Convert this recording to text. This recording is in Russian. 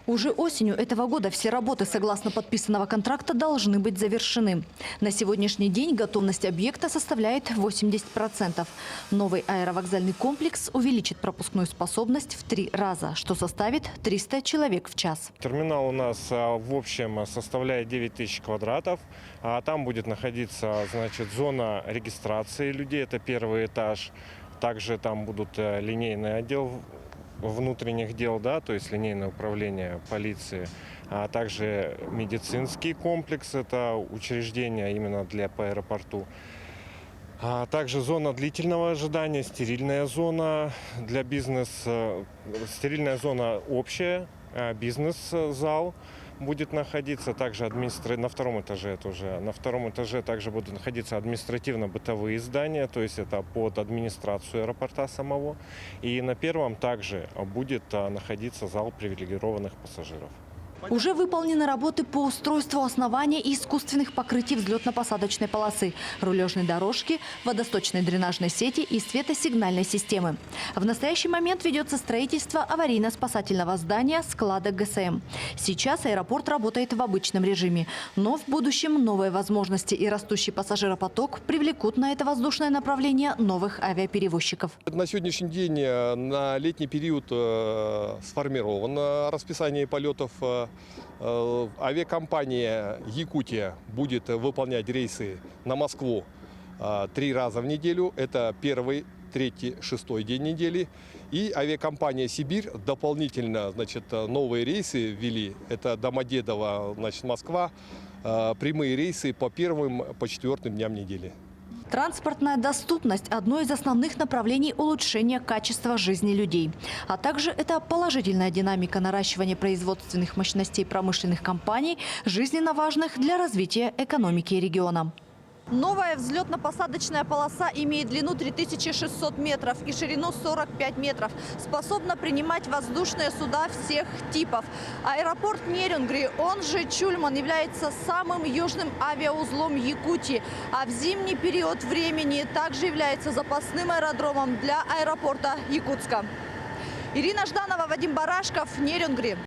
Уже осенью этого года все работы, согласно подписанного контракта, должны быть завершены. На сегодняшний день готовность объекта составляет 80%. Новый аэровокзальный комплекс увеличит пропускную способность в 3 раза, что составит 300 человек в час. Терминал у нас в общем составляет 9000 квадратов. Там будет находиться, значит, зона регистрации людей, это первый этаж. Также там будут линейный отдел внутренних дел, да, то есть линейное управление полиции, а также медицинский комплекс, это учреждение именно по аэропорту. А также зона длительного ожидания, стерильная зона для бизнеса, стерильная зона общая, бизнес-зал будет находиться, также на втором этаже это уже. На втором этаже также будут находиться административно-бытовые здания, то есть это под администрацию аэропорта самого. И на первом также будет находиться зал привилегированных пассажиров. Уже выполнены работы по устройству основания и искусственных покрытий взлетно-посадочной полосы, рулежной дорожки, водосточной дренажной сети и светосигнальной системы. В настоящий момент ведется строительство аварийно-спасательного здания склада ГСМ. Сейчас аэропорт работает в обычном режиме, но в будущем новые возможности и растущий пассажиропоток привлекут на это воздушное направление новых авиаперевозчиков. На сегодняшний день на летний период сформировано расписание полетов. Авиакомпания «Якутия» будет выполнять рейсы на Москву 3 раза в неделю. Это первый, третий, шестой день недели. И авиакомпания «Сибирь» дополнительно, значит, новые рейсы ввели. Это Домодедово, значит, Москва. Прямые рейсы по первым, по четвертым дням недели. Транспортная доступность – одно из основных направлений улучшения качества жизни людей. А также это положительная динамика наращивания производственных мощностей промышленных компаний, жизненно важных для развития экономики региона. Новая взлетно-посадочная полоса имеет длину 3600 метров и ширину 45 метров. Способна принимать воздушные суда всех типов. Аэропорт Нерюнгри, он же Чульман, является самым южным авиаузлом Якутии. А в зимний период времени также является запасным аэродромом для аэропорта Якутска. Ирина Жданова, Вадим Барашков, Нерюнгри.